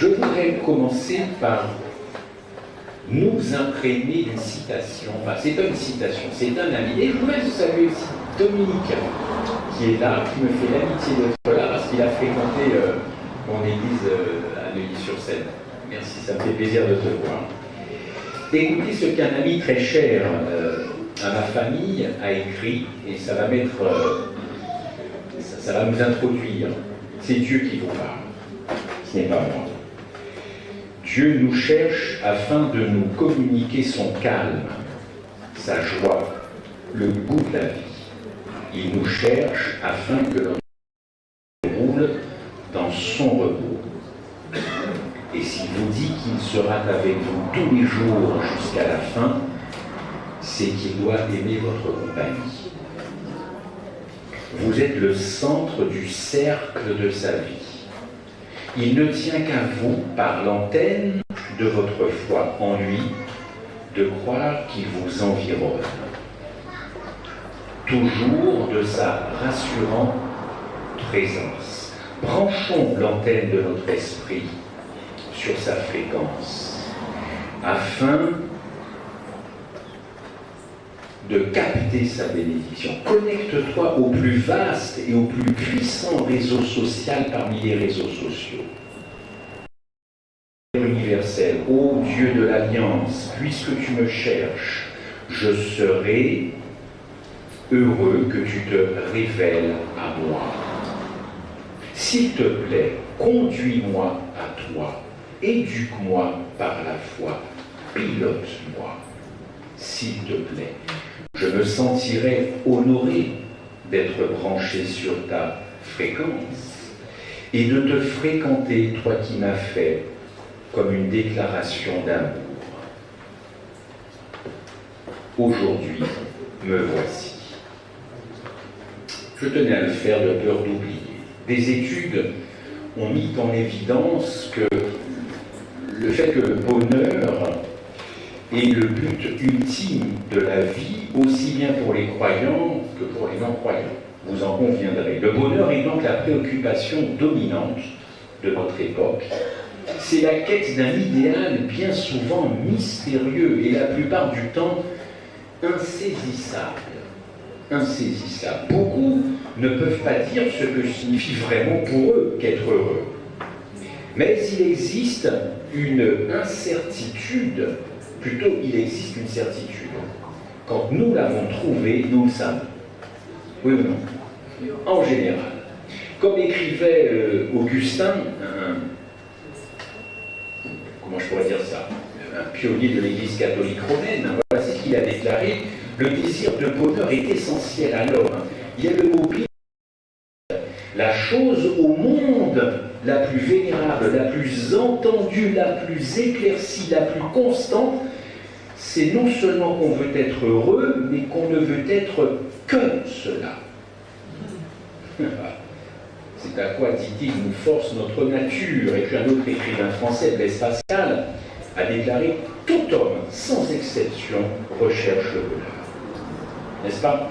Je voudrais commencer par nous imprégner d'une citation. Enfin, c'est pas une citation, c'est un ami. Et je voudrais saluer aussi Dominique, qui est là, qui me fait l'amitié d'être là, parce qu'il a fréquenté mon église à Neuilly-sur-Seine. Merci, ça me fait plaisir de te voir. Écoutez ce qu'un ami très cher à ma famille a écrit, et ça va mettre, ça va nous introduire. C'est Dieu qui vous parle, ce n'est pas moi. Dieu nous cherche afin de nous communiquer son calme, sa joie, le goût de la vie. Il nous cherche afin que notre vie roule dans son repos. Et s'il vous dit qu'il sera avec vous tous les jours jusqu'à la fin, c'est qu'il doit aimer votre compagnie. Vous êtes le centre du cercle de sa vie. Il ne tient qu'à vous, par l'antenne de votre foi en lui, de croire qu'il vous environne. Toujours de sa rassurante présence. Branchons l'antenne de notre esprit sur sa fréquence, afin de capter sa bénédiction. Connecte-toi au plus vaste et au plus puissant réseau social parmi les réseaux sociaux. Universel, ô Dieu de l'Alliance, puisque tu me cherches, je serai heureux que tu te révèles à moi. S'il te plaît, conduis-moi à toi, éduque-moi par la foi, pilote-moi, s'il te plaît. Je me sentirai honoré d'être branché sur ta fréquence et de te fréquenter, toi qui m'as fait comme une déclaration d'amour. Aujourd'hui, me voici. Je tenais à le faire de peur d'oublier. Des études ont mis en évidence que le fait que le bonheur est le but ultime de la vie, aussi bien pour les croyants que pour les non-croyants. Vous en conviendrez. Le bonheur est donc la préoccupation dominante de notre époque. C'est la quête d'un idéal bien souvent mystérieux et la plupart du temps insaisissable. Insaisissable. Beaucoup ne peuvent pas dire ce que signifie vraiment pour eux qu'être heureux. Mais il existe une incertitude, plutôt il existe une certitude. Quand nous l'avons trouvé, nous le savons. Oui ou non? En général. Comme écrivait Augustin, comment je pourrais dire ça, un pionnier de l'Église catholique romaine, voilà ce qu'il a déclaré: le désir de bonheur est essentiel à l'homme. Il y a le mot la chose au monde la plus vénérable, la plus entendue, la plus éclaircie, la plus constante, c'est non seulement qu'on veut être heureux, mais qu'on ne veut être que cela. C'est à quoi, dit-il, nous force notre nature. Et puis un autre écrivain français, Blaise Pascal, a déclaré: tout homme, sans exception, recherche le bonheur. N'est-ce pas?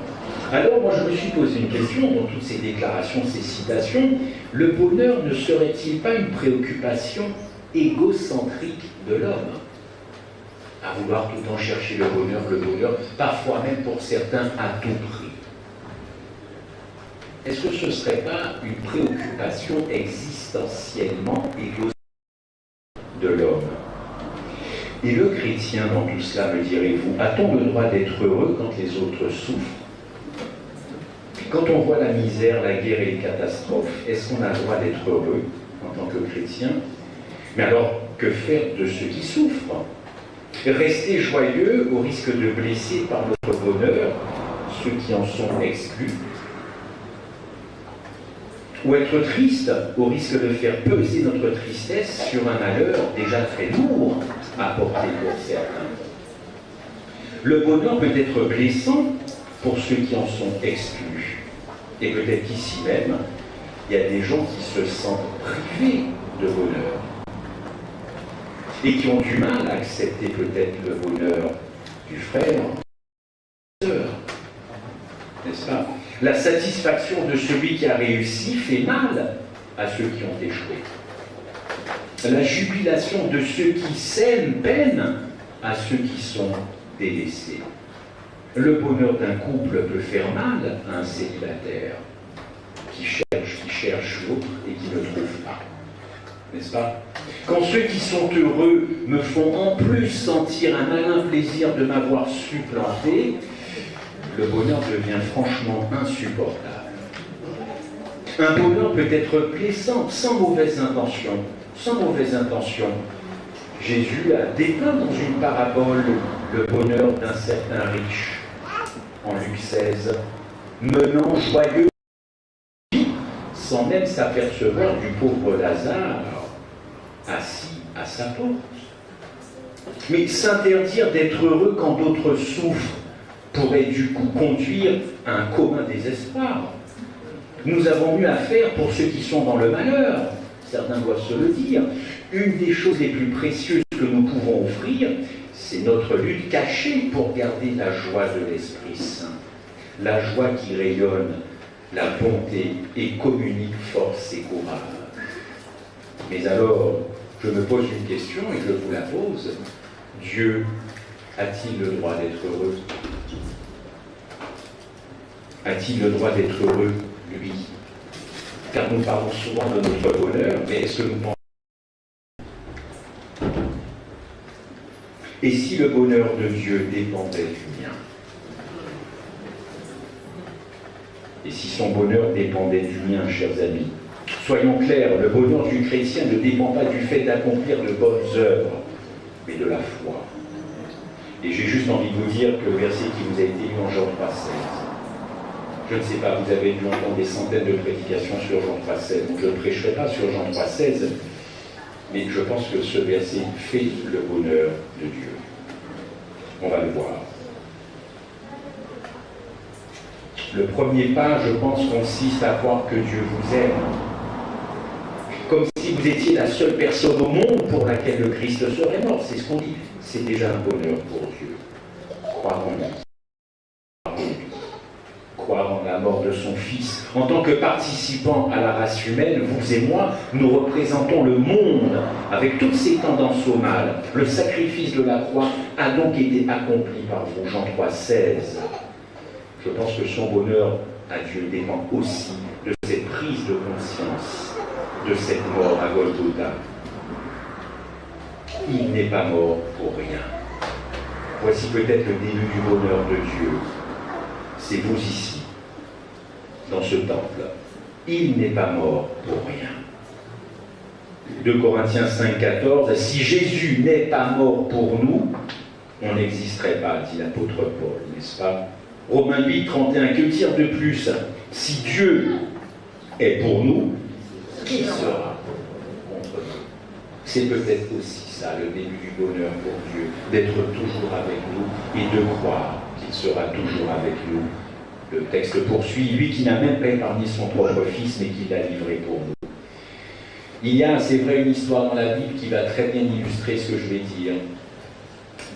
Alors moi je me suis posé une question dans toutes ces déclarations, ces citations. Le bonheur ne serait-il pas une préoccupation égocentrique de l'homme? À vouloir tout le temps chercher le bonheur, parfois même pour certains à tout prix. Est-ce que ce ne serait pas une préoccupation existentiellement égocentrique de l'homme? Et le chrétien dans tout cela, me direz-vous, a-t-on le droit d'être heureux quand les autres souffrent? Quand on voit la misère, la guerre et les catastrophes, est-ce qu'on a le droit d'être heureux en tant que chrétien? Mais alors, que faire de ceux qui souffrent? Rester joyeux au risque de blesser par notre bonheur ceux qui en sont exclus? Ou être triste au risque de faire peser notre tristesse sur un malheur déjà très lourd à porter pour certains? Le bonheur peut être blessant pour ceux qui en sont exclus. Et peut-être qu'ici même, il y a des gens qui se sentent privés de bonheur et qui ont du mal à accepter peut-être le bonheur du frère, de la sœur, n'est-ce pas? La satisfaction de celui qui a réussi fait mal à ceux qui ont échoué. La jubilation de ceux qui s'aiment peine à ceux qui sont délaissés. Le bonheur d'un couple peut faire mal à un célibataire qui cherche l'autre et qui ne trouve pas. N'est-ce pas? Quand ceux qui sont heureux me font en plus sentir un malin plaisir de m'avoir supplanté, le bonheur devient franchement insupportable. Un bonheur peut être plaisant, sans mauvaise intention. Sans mauvaise intention. Jésus a dépeint dans une parabole le bonheur d'un certain riche, en Luc 16, menant joyeux sans même s'apercevoir du pauvre Lazare assis à sa porte. Mais s'interdire d'être heureux quand d'autres souffrent pourrait du coup conduire à un commun désespoir. Nous avons eu affaire pour ceux qui sont dans le malheur, certains doivent se le dire. Une des choses les plus précieuses que nous pouvons offrir, c'est notre lutte cachée pour garder la joie de l'Esprit Saint. La joie qui rayonne la bonté et communique force et courage. Mais alors, je me pose une question et je vous la pose. Dieu a-t-il le droit d'être heureux? A-t-il le droit d'être heureux, lui? Car nous parlons souvent de notre bonheur, mais est-ce que nous pensons? Et si le bonheur de Dieu dépendait du mien? Et si son bonheur dépendait du mien, chers amis? Soyons clairs, le bonheur du chrétien ne dépend pas du fait d'accomplir de bonnes œuvres, mais de la foi. Et j'ai juste envie de vous dire que le verset qui vous a été lu en Jean 3,16, je ne sais pas, vous avez dû entendre des centaines de prédications sur Jean 3,16, donc je ne prêcherai pas sur Jean 3,16, mais je pense que ce verset fait le bonheur de Dieu. On va le voir. Le premier pas, je pense, consiste à croire que Dieu vous aime. Comme si vous étiez la seule personne au monde pour laquelle le Christ serait mort. C'est ce qu'on dit. C'est déjà un bonheur pour Dieu. Croire en lui. Croire en la mort de son Fils. En tant que participants à la race humaine, vous et moi, nous représentons le monde avec toutes ses tendances au mal. Le sacrifice de la croix a donc été accompli par vous. Jean 3,16. Je pense que son bonheur à Dieu dépend aussi de cette prise de conscience, de cette mort à Golgotha. Il n'est pas mort pour rien. Voici peut-être le début du bonheur de Dieu. C'est vous ici, dans ce temple. Il n'est pas mort pour rien. 2 Corinthiens 5,14, si Jésus n'est pas mort pour nous, on n'existerait pas, dit l'apôtre Paul, n'est-ce pas? Romains 8, 31, que dire de plus? Si Dieu est pour nous, qui sera contre nous? C'est peut-être aussi ça, le début du bonheur pour Dieu, d'être toujours avec nous et de croire qu'il sera toujours avec nous. Le texte poursuit, lui qui n'a même pas épargné son propre Fils, mais qui l'a livré pour nous. Il y a, c'est vrai, une histoire dans la Bible qui va très bien illustrer ce que je vais dire.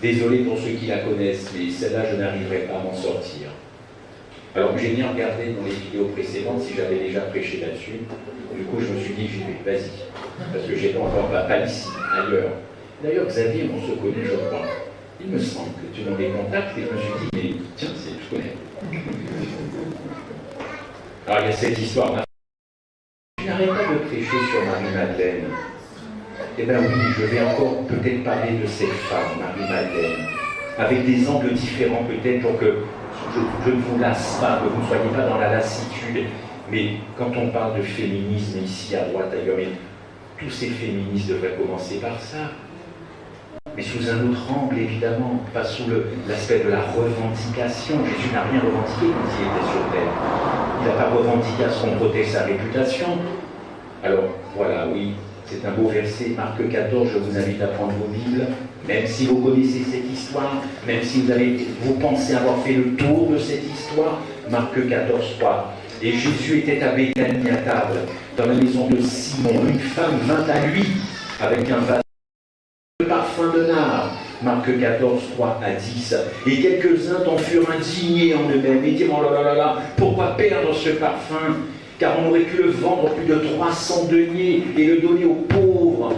Désolé pour ceux qui la connaissent, mais celle-là, je n'arriverai pas à m'en sortir. Alors j'ai bien regardé dans les vidéos précédentes si j'avais déjà prêché là-dessus. Du coup, je me suis dit, j'y vais, vas-y. Parce que j'étais encore pas ici, ailleurs. D'ailleurs, Xavier, on se connaît, je crois. Il me semble que tu m'as des contacts et je me suis dit, mais tiens, je connais. Alors, il y a cette histoire. Je n'arrête pas de prêcher sur Marie-Madeleine. Eh bien oui, je vais encore peut-être parler de cette femme, Marie-Madeleine, avec des angles différents peut-être pour que je ne vous lasse pas, que vous ne soyez pas dans la lassitude. Mais quand on parle de féminisme ici, à droite, ailleurs, mais tous ces féministes devraient commencer par ça. Mais sous un autre angle, évidemment, pas sous l'aspect de la revendication. Jésus n'a rien revendiqué quand il était sur terre. Il n'a pas revendiqué à ce qu'on protège sa réputation. Alors, voilà, oui. C'est un beau verset, Marc 14, je vous invite à prendre vos Bibles, même si vous connaissez cette histoire, même si vous pensez avoir fait le tour de cette histoire, Marc 14, 3. Et Jésus était à Béthanie à table, dans la maison de Simon. Une femme vint à lui avec un vase de parfum de nard. Marc 14, 3 à 10. Et quelques-uns en furent indignés en eux-mêmes et dirent, oh là là là, pourquoi perdre ce parfum? Car on aurait pu le vendre plus de 300 deniers et le donner aux pauvres.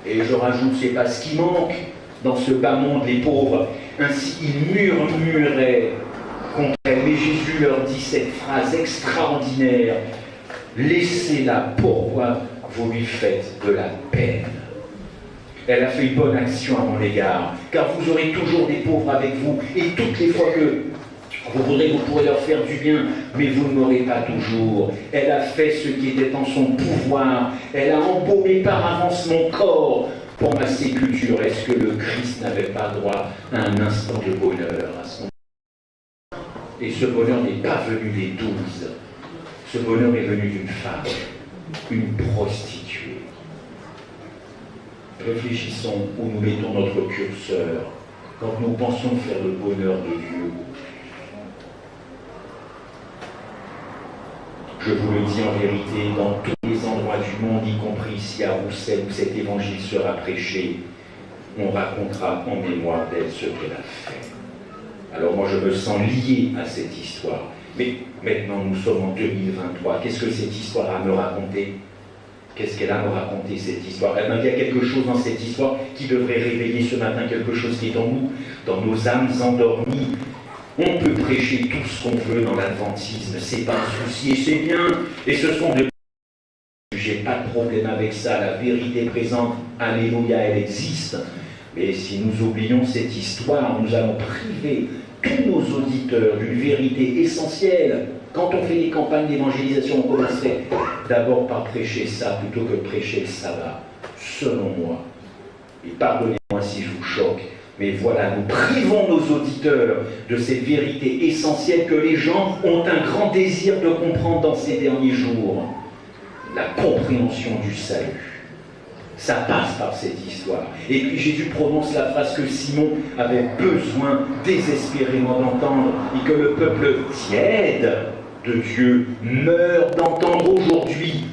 Et je rajoute, c'est pas ce qui manque dans ce bas monde, les pauvres. Ainsi, ils murmuraient contre elle. Mais Jésus leur dit cette phrase extraordinaire. Laissez-la, pourquoi vous lui faites de la peine? Elle a fait une bonne action à mon égard, car vous aurez toujours des pauvres avec vous, et toutes les fois que vous voudrez, vous pourrez leur faire du bien, mais vous ne m'aurez pas toujours. Elle a fait ce qui était en son pouvoir, elle a embaumé par avance mon corps pour ma sépulture. Est-ce que le Christ n'avait pas droit à un instant de bonheur à ce moment? Et ce bonheur n'est pas venu des 12, ce bonheur est venu d'une femme, une prostituée. Réfléchissons où nous mettons notre curseur quand nous pensons faire le bonheur de Dieu. Je vous le dis en vérité, dans tous les endroits du monde, y compris ici à Roussel, où cet évangile sera prêché, on racontera en mémoire d'elle ce qu'elle a fait. Alors moi je me sens lié à cette histoire. Mais maintenant nous sommes en 2023. Qu'est-ce que cette histoire a à me raconter? Qu'est-ce qu'elle a à me raconter, cette histoire? Il y a quelque chose dans cette histoire qui devrait réveiller ce matin quelque chose qui est en nous, dans nos âmes endormies. On peut prêcher tout ce qu'on veut dans l'adventisme, c'est pas un souci, et c'est bien. Et ce sont de... J'ai pas de problème avec ça, la vérité est présente, alléluia, elle existe. Mais si nous oublions cette histoire, nous allons priver tous nos auditeurs d'une vérité essentielle. Quand on fait des campagnes d'évangélisation, on commencerait d'abord par prêcher ça plutôt que prêcher le sabbat, selon moi. Et pardonnez-moi si je vous choque, mais voilà, nous privons nos auditeurs de cette vérité essentielle que les gens ont un grand désir de comprendre dans ces derniers jours. La compréhension du salut. Ça passe par cette histoire. Et puis Jésus prononce la phrase que Simon avait besoin désespérément d'entendre et que le peuple tiède de Dieu meurt d'entendre aujourd'hui,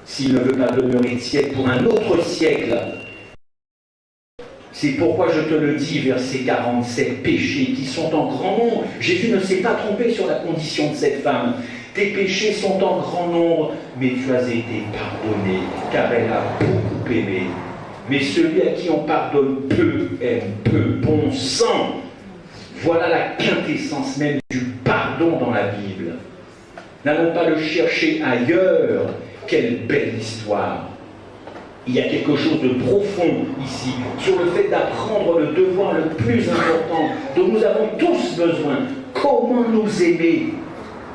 s'il ne veut pas demeurer tiède pour un autre siècle. C'est pourquoi je te le dis, verset 47, péchés qui sont en grand nombre. Jésus ne s'est pas trompé sur la condition de cette femme. Tes péchés sont en grand nombre, mais tu as été pardonné, car elle a beaucoup aimé. Mais celui à qui on pardonne peu aime peu. Bon sang, voilà la quintessence même du pardon dans la Bible. N'allons pas le chercher ailleurs. Quelle belle histoire. Il y a quelque chose de profond ici, sur le fait d'apprendre le devoir le plus important dont nous avons tous besoin. Comment nous aimer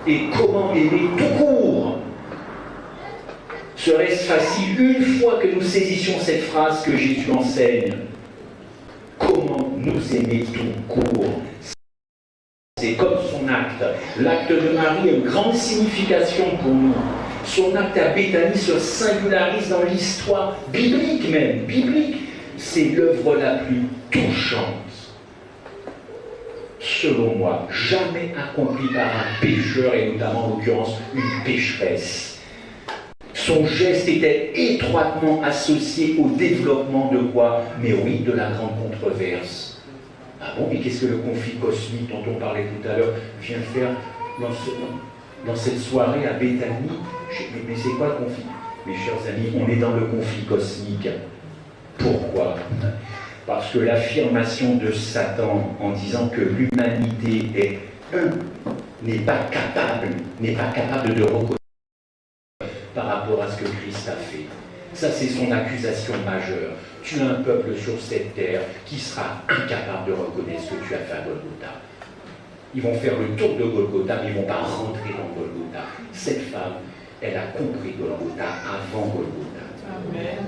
et comment aimer tout court. Serait-ce facile une fois que nous saisissions cette phrase que Jésus enseigne? Comment nous aimer tout court? C'est comme son acte. L'acte de Marie a une grande signification pour nous. Son acte à Béthanie se singularise dans l'histoire biblique même. Biblique, c'est l'œuvre la plus touchante, selon moi, jamais accomplie par un pécheur, et notamment en l'occurrence une pécheresse. Son geste était étroitement associé au développement de quoi? Mais oui, de la grande controverse. Ah bon, mais qu'est-ce que le conflit cosmique dont on parlait tout à l'heure vient faire dans cette soirée à Béthanie? Mais c'est quoi le conflit? Mes chers amis, on est dans le conflit cosmique. Pourquoi? Parce que l'affirmation de Satan en disant que l'humanité est n'est pas capable de reconnaître par rapport à ce que Christ a fait. Ça, c'est son accusation majeure. Tu as un peuple sur cette terre qui sera incapable de reconnaître ce que tu as fait à Golgotha. Ils vont faire le tour de Golgotha, mais ils ne vont pas rentrer dans Golgotha. Cette femme, elle a compris Golgotha avant Golgotha. Amen.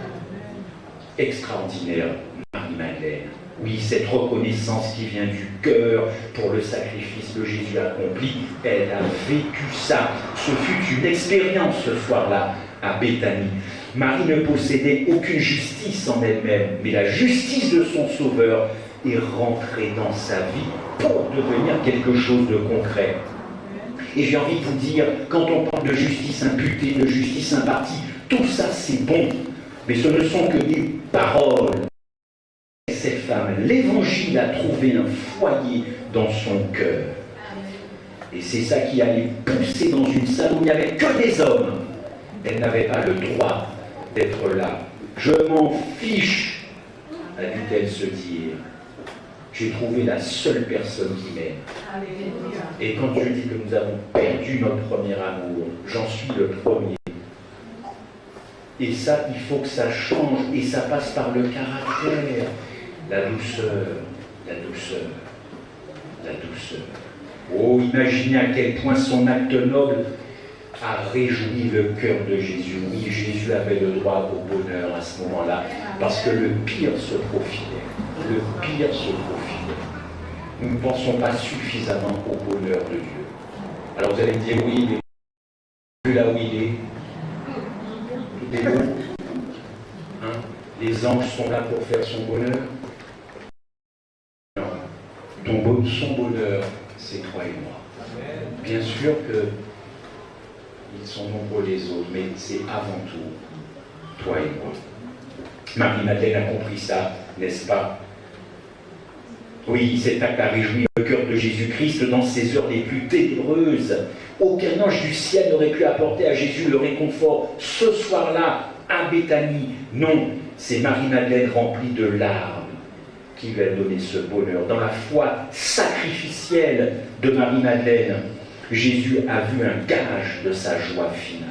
Extraordinaire, Marie-Madeleine. Oui, cette reconnaissance qui vient du cœur pour le sacrifice que Jésus a accompli, elle a vécu ça. Ce fut une expérience ce soir-là à Béthanie. Marie ne possédait aucune justice en elle-même, mais la justice de son Sauveur est rentrée dans sa vie pour devenir quelque chose de concret. Et j'ai envie de vous dire, quand on parle de justice imputée, de justice impartie, tout ça c'est bon, mais ce ne sont que des paroles. Cette femme, l'Évangile a trouvé un foyer dans son cœur. Et c'est ça qui allait pousser dans une salle où il n'y avait que des hommes. Elle n'avait pas le droit d'être là. Je m'en fiche a dû-t-elle se dire, j'ai trouvé la seule personne qui m'aime. Et quand Dieu dit que nous avons perdu notre premier amour, j'en suis le premier. Et ça, il faut que ça change, et ça passe par le caractère, la douceur, la douceur, la douceur. Oh, imaginez à quel point son acte noble a réjoui le cœur de Jésus. Oui, Jésus avait le droit au bonheur à ce moment-là, parce que le pire se profilait. Le pire se profilait. Nous ne pensons pas suffisamment au bonheur de Dieu. Alors vous allez me dire, oui, mais vu là où il est, tout est bon. Hein? Les anges sont là pour faire son bonheur. Non. Son bonheur, c'est toi et moi. Bien sûr que ils sont nombreux les autres, mais c'est avant tout toi et moi. Marie-Madeleine a compris ça, n'est-ce pas? Oui, cet acte a réjoui le cœur de Jésus-Christ dans ses heures les plus ténébreuses. Aucun ange du ciel n'aurait pu apporter à Jésus le réconfort ce soir-là, à Béthanie. Non, c'est Marie-Madeleine remplie de larmes qui lui a donné ce bonheur. Dans la foi sacrificielle de Marie-Madeleine, Jésus a vu un gage de sa joie finale.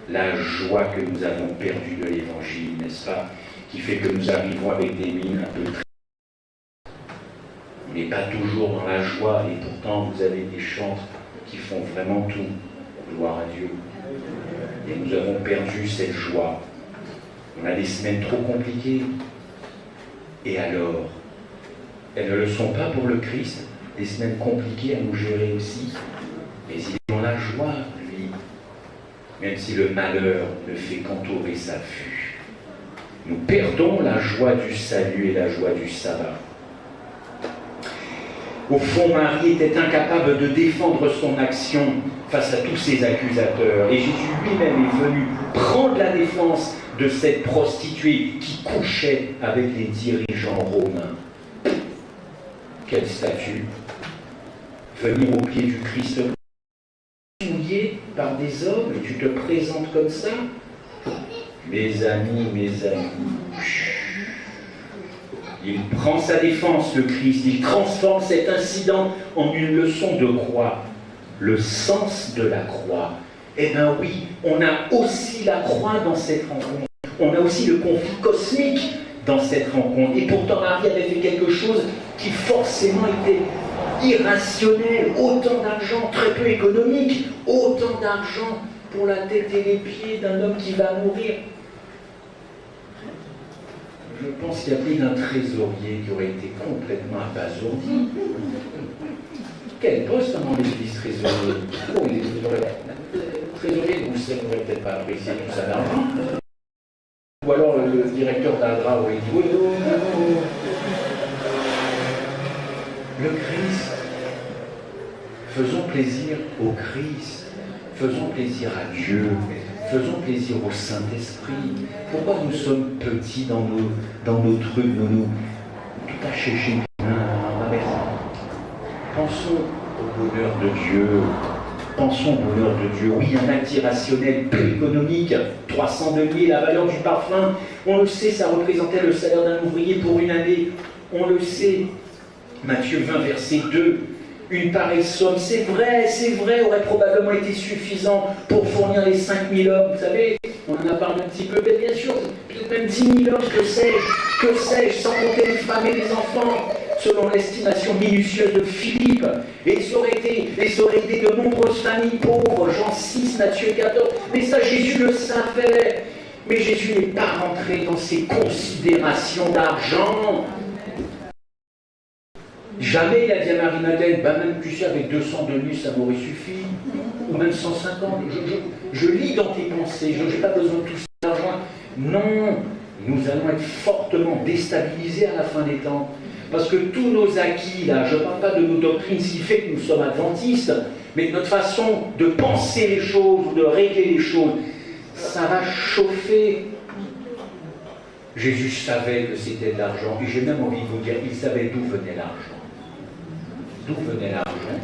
La joie que nous avons perdue de l'Évangile, n'est-ce pas, qui fait que nous arrivons avec des mines un peu tristes. On n'est pas toujours dans la joie, et pourtant vous avez des chantres qui font vraiment tout. Gloire à Dieu. Et nous avons perdu cette joie. On a des semaines trop compliquées. Et alors, elles ne le sont pas pour le Christ, des semaines compliquées à nous gérer aussi. Mais il est dans la joie, lui, même si le malheur ne fait qu'entourer sa vue. Nous perdons la joie du salut et la joie du sabbat. Au fond, Marie était incapable de défendre son action face à tous ses accusateurs. Et Jésus lui-même est venu prendre la défense de cette prostituée qui couchait avec les dirigeants romains. Quel statut! Venir au pied du Christ, souillé par des hommes, et tu te présentes comme ça? Mes amis, il prend sa défense, le Christ, il transforme cet incident en une leçon de croix. Le sens de la croix. Eh bien oui, on a aussi la croix dans cette rencontre. On a aussi le conflit cosmique dans cette rencontre. Et pourtant, Marie avait fait quelque chose qui forcément était irrationnel. Autant d'argent, très peu économique. Autant d'argent pour la tête et les pieds d'un homme qui va mourir. Je pense qu'il y a plus d'un trésorier qui aurait été complètement abasourdi. Quel poste dans l'église trésorier? Oh, il est trésorier, vous savez, n'aurait peut-être pas apprécié tout ça d'argent. Ou alors le directeur d'Adra aurait dit oui, non. Le Christ, faisons plaisir au Christ, faisons plaisir à Dieu, faisons plaisir au Saint-Esprit. Pourquoi nous sommes petits dans nos trucs, tout à chez nous? Pensons au bonheur de Dieu. Pensons au bonheur de Dieu. Oui, un acte irrationnel, peu économique, 300 deniers, la valeur du parfum. On le sait, ça représentait le salaire d'un ouvrier pour une année. On le sait. Matthieu 20, verset 2. Une pareille somme, c'est vrai, aurait probablement été suffisant pour fournir les 5000 hommes. Vous savez, on en a parlé un petit peu, mais bien sûr, peut-être même 10 000 hommes, que sais-je, sans compter les femmes et les enfants, selon l'estimation minutieuse de Philippe. Et ça aurait aidé de nombreuses familles pauvres, Jean 6, Matthieu 14. Mais ça, Jésus le savait. Mais Jésus n'est pas rentré dans ces considérations d'argent. Jamais il a dit à Marie-Madeleine, même tu sais, avec 200 deniers, ça m'aurait suffi, ou même 150. Je lis dans tes pensées, je n'ai pas besoin de tout cet argent. Non, nous allons être fortement déstabilisés à la fin des temps. Parce que tous nos acquis, là, je ne parle pas de nos doctrines, ce qui fait que nous sommes adventistes, mais de notre façon de penser les choses, ou de régler les choses, ça va chauffer. Jésus savait que c'était de l'argent, et j'ai même envie de vous dire, il savait d'où venait l'argent. D'où venait l'argent?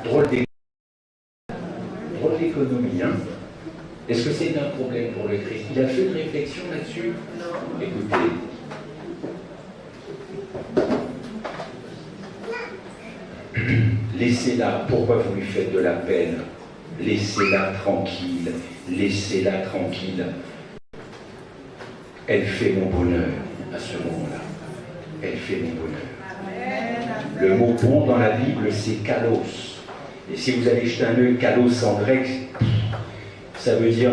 Drôle d'économie, hein? Est-ce que c'est un problème pour le Christ? Il a fait une réflexion là-dessus? Écoutez. Laissez-la, pourquoi vous lui faites de la peine? Laissez-la tranquille, laissez-la tranquille. Elle fait mon bonheur à ce moment-là. Elle fait mon bonheur. Le mot bon dans la Bible, c'est kalos. Et si vous allez jeter un œil, kalos en grec, ça veut dire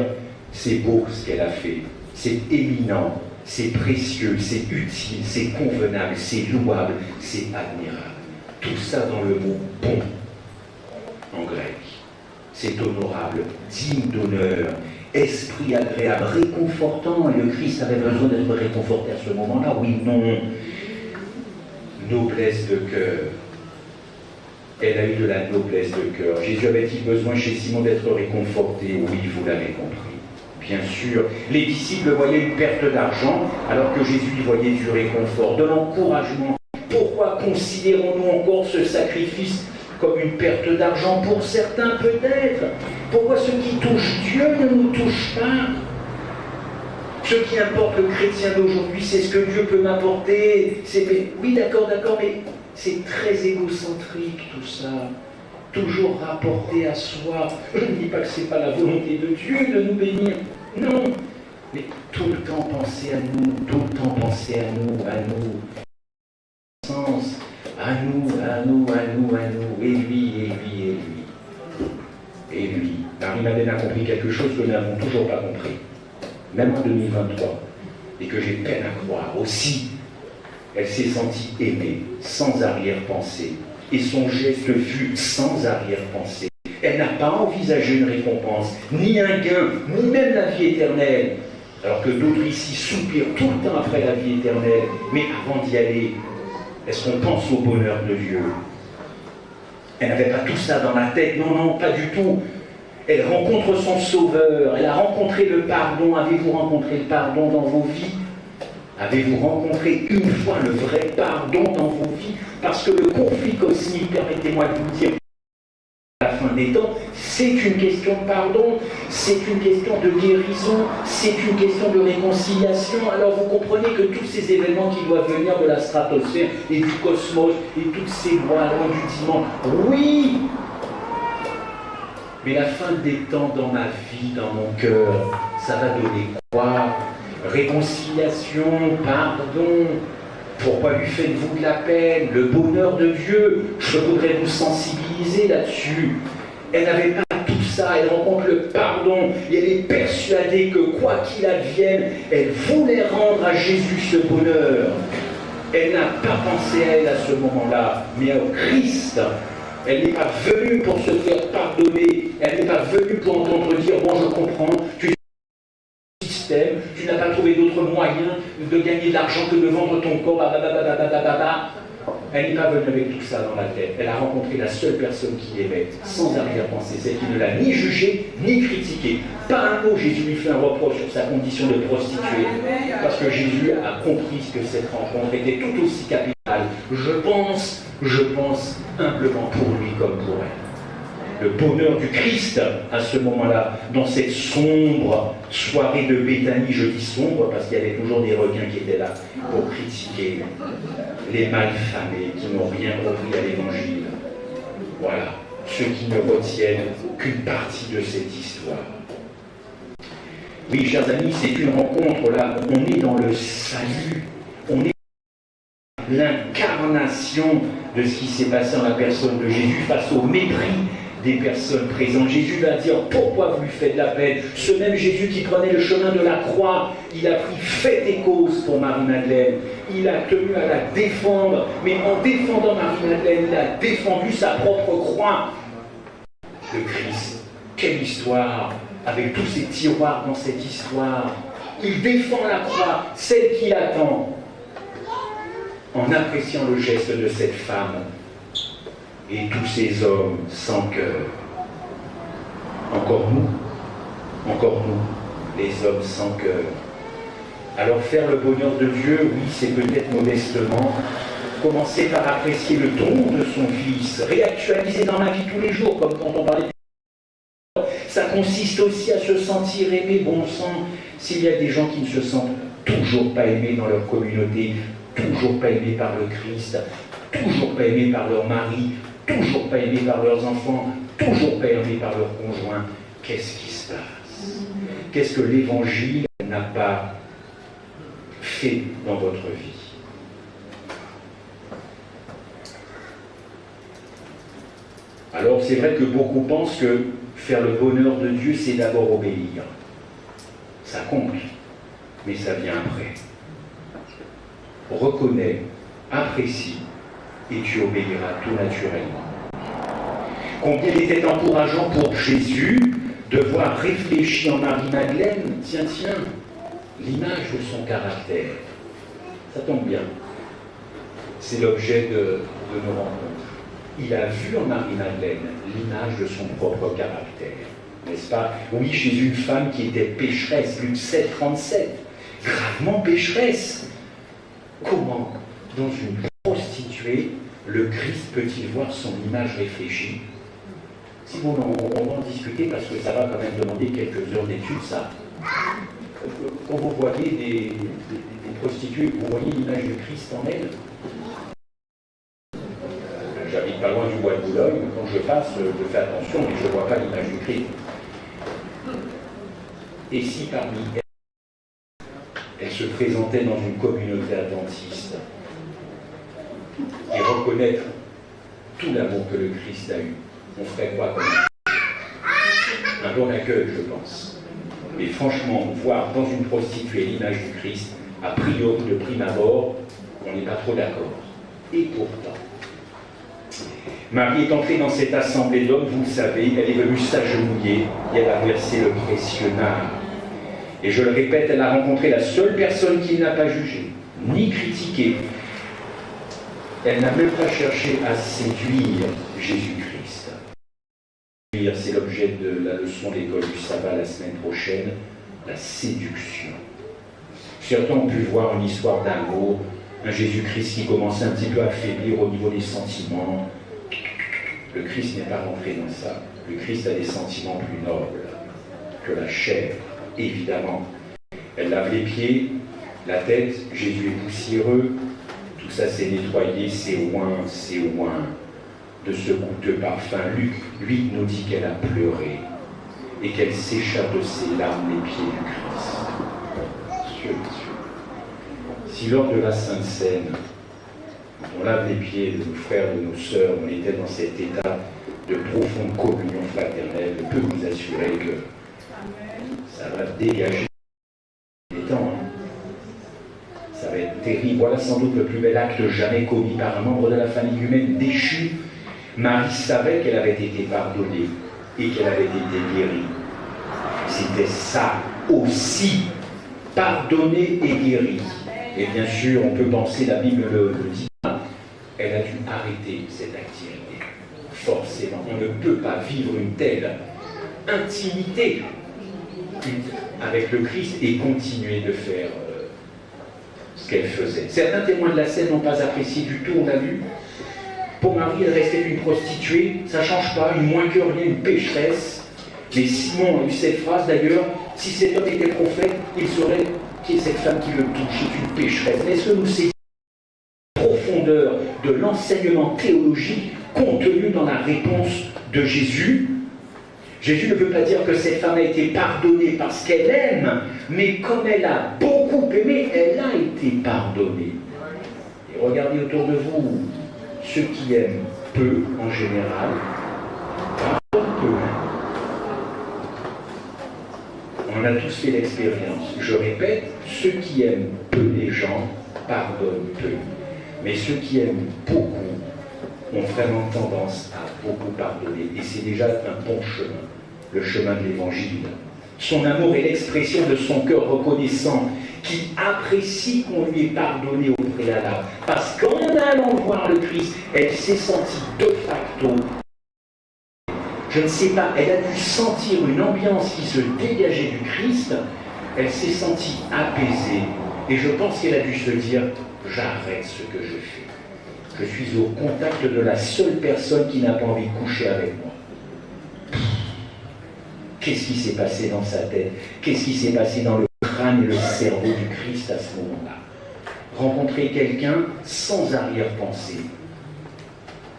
c'est beau ce qu'elle a fait, c'est éminent, c'est précieux, c'est utile, c'est convenable, c'est louable, c'est admirable. Tout ça dans le mot bon en grec. C'est honorable, digne d'honneur, esprit agréable, réconfortant. Et le Christ avait besoin d'être réconforté à ce moment-là. Oui, non. Noblesse de cœur. Elle a eu de la noblesse de cœur. Jésus avait-il besoin chez Simon d'être réconforté? Oui, vous l'avez compris. Bien sûr, les disciples voyaient une perte d'argent, alors que Jésus y voyait du réconfort, de l'encouragement. Pourquoi considérons-nous encore ce sacrifice comme une perte d'argent? Pour certains peut-être. Pourquoi ce qui touche Dieu ne nous touche pas? Ce qui importe le chrétien d'aujourd'hui, c'est ce que Dieu peut m'apporter. Oui, d'accord, mais c'est très égocentrique tout ça. Toujours rapporté à soi. Je ne dis pas que ce n'est pas la volonté de Dieu de nous bénir. Non. Mais tout le temps penser à nous, tout le temps penser à nous. À nous, et lui. Marie-Madeleine a compris quelque chose que nous n'avons toujours pas compris, même en 2023, et que j'ai peine à croire aussi. Elle s'est sentie aimée, sans arrière-pensée, et son geste fut sans arrière-pensée. Elle n'a pas envisagé une récompense, ni un gain, ni même la vie éternelle, alors que d'autres ici soupirent tout le temps après la vie éternelle, mais avant d'y aller, est-ce qu'on pense au bonheur de Dieu? Elle n'avait pas tout ça dans la tête, non, pas du tout. Elle rencontre son Sauveur, elle a rencontré le pardon. Avez-vous rencontré le pardon dans vos vies? Avez-vous rencontré une fois le vrai pardon dans vos vies? Parce que le conflit cosmique, permettez-moi de vous dire, à la fin des temps, c'est une question de pardon, c'est une question de guérison, c'est une question de réconciliation. Alors vous comprenez que tous ces événements qui doivent venir de la stratosphère et du cosmos et toutes ces lois du dimanche, oui, mais la fin des temps dans ma vie, dans mon cœur, ça va donner quoi? Réconciliation, pardon. Pourquoi lui faites-vous de la peine? Le bonheur de Dieu, je voudrais vous sensibiliser là-dessus. Elle n'avait pas tout ça, elle rencontre le pardon, et elle est persuadée que quoi qu'il advienne, elle voulait rendre à Jésus ce bonheur. Elle n'a pas pensé à elle à ce moment-là, mais au Christ. Elle n'est pas venue pour se faire pardonner, elle n'est pas venue pour entendre dire « Bon, je comprends, tu tu n'as pas trouvé d'autre moyen de gagner de l'argent que de vendre ton corps, Elle n'est pas venue avec tout ça dans la tête. Elle a rencontré la seule personne qui l'aimait, sans arrière-pensée, celle qui ne l'a ni jugée, ni critiquée. Pas un mot, Jésus lui fait un reproche sur sa condition de prostituée, parce que Jésus a compris que cette rencontre était tout aussi capitale. Je pense humblement pour lui comme pour elle. Le bonheur du Christ à ce moment-là, dans cette sombre soirée de Béthanie, je dis sombre parce qu'il y avait toujours des requins qui étaient là pour critiquer les malfamés qui n'ont rien repris à l'évangile. Voilà, ceux qui ne retiennent qu'une partie de cette histoire. Oui, chers amis, c'est une rencontre là, on est dans le salut, on est dans l'incarnation de ce qui s'est passé en la personne de Jésus face au mépris des personnes présentes. Jésus va dire « Pourquoi vous lui faites de la peine ?» Ce même Jésus qui prenait le chemin de la croix, il a pris fait et cause pour Marie-Madeleine. Il a tenu à la défendre, mais en défendant Marie-Madeleine, il a défendu sa propre croix. Le Christ, quelle histoire, avec tous ces tiroirs dans cette histoire. Il défend la croix, celle qui attend, en appréciant le geste de cette femme. Et tous ces hommes sans cœur. Encore nous, les hommes sans cœur. Alors faire le bonheur de Dieu, oui, c'est peut-être modestement commencer par apprécier le don de son Fils, réactualiser dans ma vie tous les jours, comme quand on parlait de... Ça consiste aussi à se sentir aimé. Bon sang, s'il y a des gens qui ne se sentent toujours pas aimés dans leur communauté, toujours pas aimés par le Christ, toujours pas aimés par leur mari, toujours pas aimés par leurs enfants, toujours pas aimés par leur conjoint, qu'est-ce qui se passe? Qu'est-ce que l'Évangile n'a pas fait dans votre vie? Alors c'est vrai que beaucoup pensent que faire le bonheur de Dieu, c'est d'abord obéir. Ça compte, mais ça vient après. Reconnais, apprécie, et tu obéiras tout naturellement. Combien il était encourageant pour Jésus de voir réfléchir en Marie-Madeleine, tiens, l'image de son caractère. Ça tombe bien. C'est l'objet de nos rencontres. Il a vu en Marie-Madeleine l'image de son propre caractère, n'est-ce pas? Oui, chez une femme qui était pécheresse, Luc 7,37, gravement pécheresse. Comment, dans une prostituée, le Christ peut-il voir son image réfléchie? Si bon, on va en discuter parce que ça va quand même demander quelques heures d'études, ça. Quand vous voyez des prostituées, vous voyez l'image du Christ en elles? J'habite pas loin du bois de Boulogne, quand je passe, je fais attention, mais je ne vois pas l'image du Christ. Et si parmi elles, elle se présentait dans une communauté adventiste, et reconnaître tout l'amour que le Christ a eu, on ferait quoi comme un bon accueil, je pense. Mais franchement, voir dans une prostituée l'image du Christ, a priori, de prime abord, on n'est pas trop d'accord. Et pourtant, Marie est entrée dans cette assemblée d'hommes, vous le savez, elle est venue s'agenouiller et elle a versé le précieux nard. Et je le répète, elle a rencontré la seule personne qui n'a pas jugé, ni critiqué. Elle n'a même pas cherché à séduire Jésus-Christ. C'est l'objet de la leçon d'école du sabbat la semaine prochaine, la séduction. Certains ont pu voir une histoire d'amour, un Jésus-Christ qui commence un petit peu à faiblir au niveau des sentiments. Le Christ n'est pas rentré dans ça. Le Christ a des sentiments plus nobles que la chair, évidemment. Elle lave les pieds, la tête, Jésus est poussiéreux, tout ça c'est nettoyé, c'est loin de ce goûteux parfum. Luc, lui, nous dit qu'elle a pleuré et qu'elle sécha de ses larmes les pieds du Christ. Dieu. Si lors de la Sainte Seine, on lave les pieds de nos frères, de nos sœurs, on était dans cet état de profonde communion fraternelle, je peux vous assurer que ça va dégager les temps. Ça va être terrible. Voilà sans doute le plus bel acte jamais commis par un membre de la famille humaine déchu. Marie savait qu'elle avait été pardonnée et qu'elle avait été guérie. C'était ça aussi, pardonnée et guérie. Et bien sûr, on peut penser, la Bible le dit, elle a dû arrêter cette activité. Forcément, on ne peut pas vivre une telle intimité avec le Christ et continuer de faire ce qu'elle faisait. Certains témoins de la scène n'ont pas apprécié du tout, on l'a vu. Pour Marie, elle restait une prostituée, ça ne change pas, une moins que rien, une pécheresse. Mais Simon a eu cette phrase d'ailleurs, si cet homme était prophète, il saurait qui est cette femme qui le touche, est une pécheresse. Est-ce que nous saisissons la profondeur de l'enseignement théologique contenu dans la réponse de Jésus? Jésus ne veut pas dire que cette femme a été pardonnée parce qu'elle aime, mais comme elle a beaucoup aimé, elle a été pardonnée. Et regardez autour de vous, ceux qui aiment peu en général, pardonnent peu. On a tous fait l'expérience. Je répète, ceux qui aiment peu les gens pardonnent peu. Mais ceux qui aiment beaucoup ont vraiment tendance à beaucoup pardonner. Et c'est déjà un bon chemin, le chemin de l'Évangile. Son amour est l'expression de son cœur reconnaissant, qui apprécie qu'on lui ait pardonné au préalable. Parce qu'en allant voir le Christ, elle s'est sentie de facto, je ne sais pas, elle a dû sentir une ambiance qui se dégageait du Christ, elle s'est sentie apaisée. Et je pense qu'elle a dû se dire, j'arrête ce que je fais. Je suis au contact de la seule personne qui n'a pas envie de coucher avec moi. Qu'est-ce qui s'est passé dans sa tête? Qu'est-ce qui s'est passé dans le crâne et le cerveau du Christ à ce moment-là? Rencontrer quelqu'un sans arrière-pensée,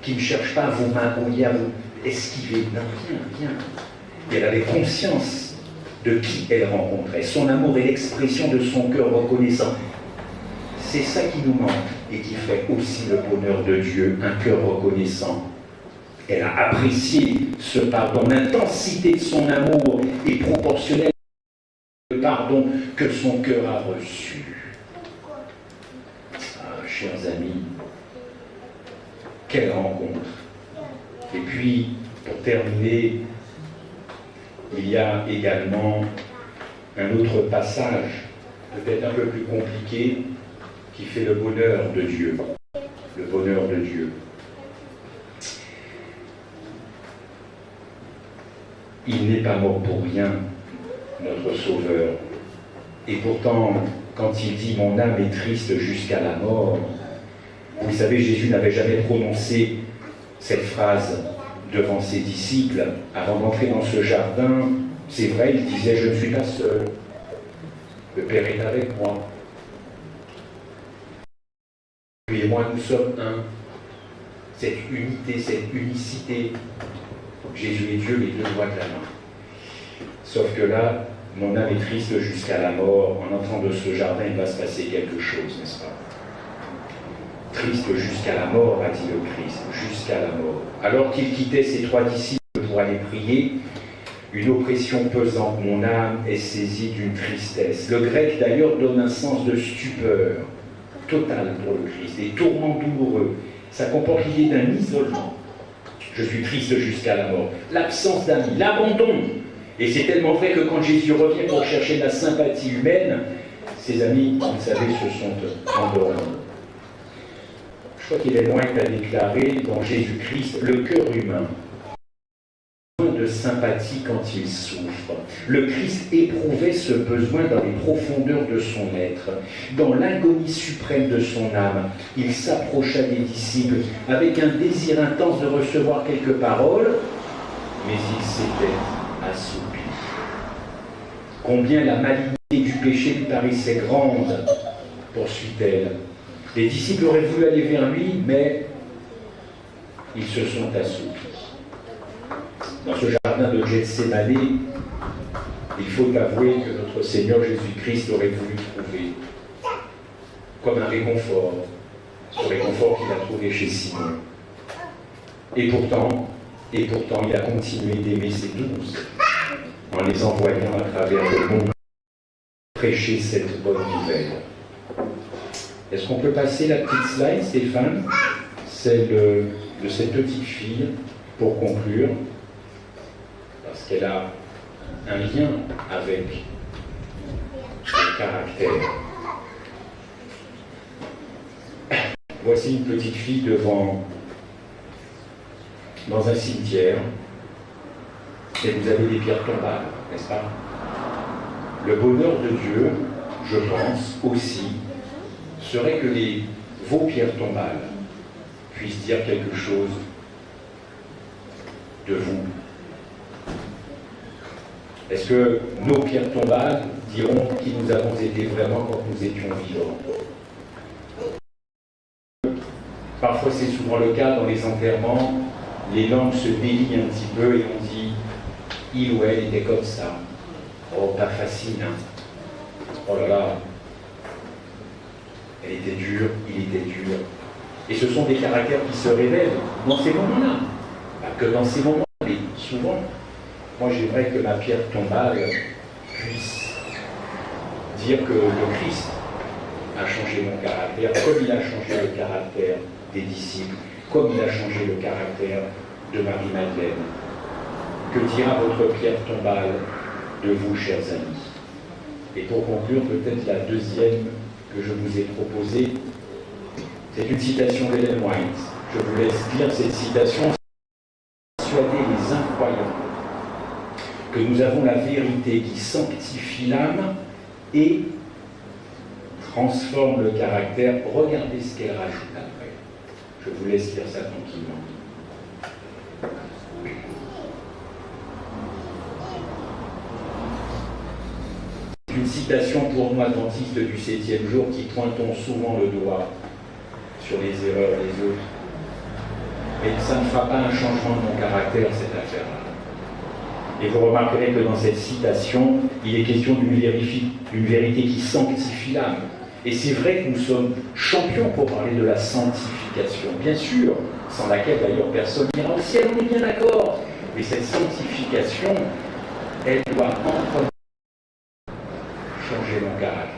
qui ne cherche pas à vous magouiller, à vous esquiver. Non, rien. Et elle avait conscience de qui elle rencontrait. Son amour est l'expression de son cœur reconnaissant. C'est ça qui nous manque et qui fait aussi le bonheur de Dieu, un cœur reconnaissant. Elle a apprécié ce pardon. L'intensité de son amour est proportionnelle au pardon que son cœur a reçu. Ah, chers amis, quelle rencontre! Et puis, pour terminer, il y a également un autre passage, peut-être un peu plus compliqué, qui fait le bonheur de Dieu. Le bonheur de Dieu. Il n'est pas mort pour rien, notre Sauveur. Et pourtant, quand il dit « Mon âme est triste jusqu'à la mort », vous savez, Jésus n'avait jamais prononcé cette phrase devant ses disciples. Avant d'entrer dans ce jardin, c'est vrai, il disait « Je ne suis pas seul. Le Père est avec moi. Lui et moi, nous sommes un. » Cette unité, cette unicité. Jésus est Dieu, les deux doigts de la main. Sauf que là, mon âme est triste jusqu'à la mort. En entrant de ce jardin, il va se passer quelque chose, n'est-ce pas? Triste jusqu'à la mort, a dit le Christ, jusqu'à la mort. Alors qu'il quittait ses 3 disciples pour aller prier, une oppression pesante, mon âme est saisie d'une tristesse. Le grec d'ailleurs donne un sens de stupeur total pour le Christ, des tourments douloureux. Ça comporte l'idée d'un isolement. Je suis triste jusqu'à la mort. L'absence d'amis, l'abandon. Et c'est tellement vrai que quand Jésus revient pour chercher la sympathie humaine, ses amis, vous savez, se sont endormis. Je crois qu'il est loin qu'à déclarer dans Jésus-Christ le cœur humain de sympathie quand il souffre. Le Christ éprouvait ce besoin dans les profondeurs de son être, dans l'agonie suprême de son âme. Il s'approcha des disciples avec un désir intense de recevoir quelques paroles, mais il s'était assoupi. Combien la malignité du péché lui paraissait grande, poursuit-elle. Les disciples auraient voulu aller vers lui, mais ils se sont assoupis. Dans ce jardin de Gethsémani, il faut avouer que notre Seigneur Jésus-Christ aurait voulu trouver comme un réconfort, ce réconfort qu'il a trouvé chez Simon. Et pourtant, il a continué d'aimer ses 12 en les envoyant à travers le monde prêcher cette bonne nouvelle. Est-ce qu'on peut passer la petite slide, Stéphane? Celle de cette petite fille, pour conclure, parce qu'elle a un lien avec le caractère. Voici une petite fille dans un cimetière, et vous avez des pierres tombales, n'est-ce pas? Le bonheur de Dieu, je pense, aussi, serait que vos pierres tombales puissent dire quelque chose de vous. Est-ce que nos pierres tombales diront qui nous avons été vraiment quand nous étions vivants? Parfois, c'est souvent le cas dans les enterrements, les langues se délient un petit peu et on dit « il ou elle était comme ça ». Oh, pas facile, hein. Oh là là. Elle était dure, il était dur. Et ce sont des caractères qui se révèlent dans ces moments-là. Pas que dans ces moments, mais souvent. Moi, j'aimerais que ma pierre tombale puisse dire que le Christ a changé mon caractère, comme il a changé le caractère des disciples, comme il a changé le caractère de Marie-Madeleine. Que dira votre pierre tombale de vous, chers amis? Et pour conclure, peut-être la deuxième que je vous ai proposée, c'est une citation d'Ellen White. Je vous laisse lire cette citation. Persuader les incroyants que nous avons la vérité qui sanctifie l'âme et transforme le caractère. Regardez ce qu'elle rajoute après. Je vous laisse lire ça tranquillement. Une citation pour nous adventistes du 7e jour qui pointons souvent le doigt sur les erreurs des autres. Mais ça ne fera pas un changement de mon caractère, cette affaire-là. Et vous remarquerez que dans cette citation, il est question d'une vérité qui sanctifie l'âme. Et c'est vrai que nous sommes champions pour parler de la sanctification, bien sûr, sans laquelle d'ailleurs personne n'ira au ciel, on est bien d'accord. Mais cette sanctification, elle doit en premier changer mon caractère.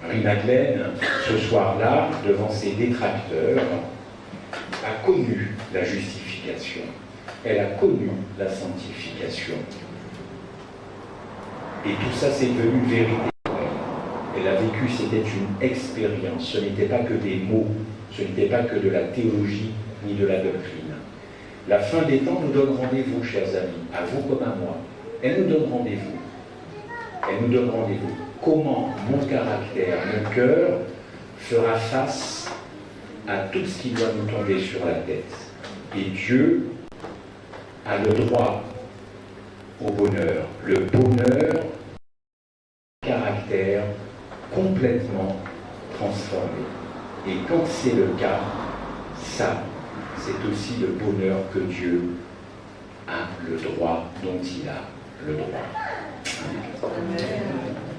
Marie-Madeleine, ce soir-là, devant ses détracteurs, a connu la justification. Elle a connu la sanctification. Et tout ça, c'est devenu vérité. Elle a vécu, c'était une expérience. Ce n'était pas que des mots, ce n'était pas que de la théologie ni de la doctrine. La fin des temps nous donne rendez-vous, chers amis, à vous comme à moi. Elle nous donne rendez-vous. Elle nous donne rendez-vous. Comment mon caractère, mon cœur fera face à tout ce qui doit nous tomber sur la tête. Et Dieu a le droit au bonheur. Le bonheur, caractère complètement transformé. Et quand c'est le cas, ça, c'est aussi le bonheur que Dieu a le droit, dont il a le droit. Amen.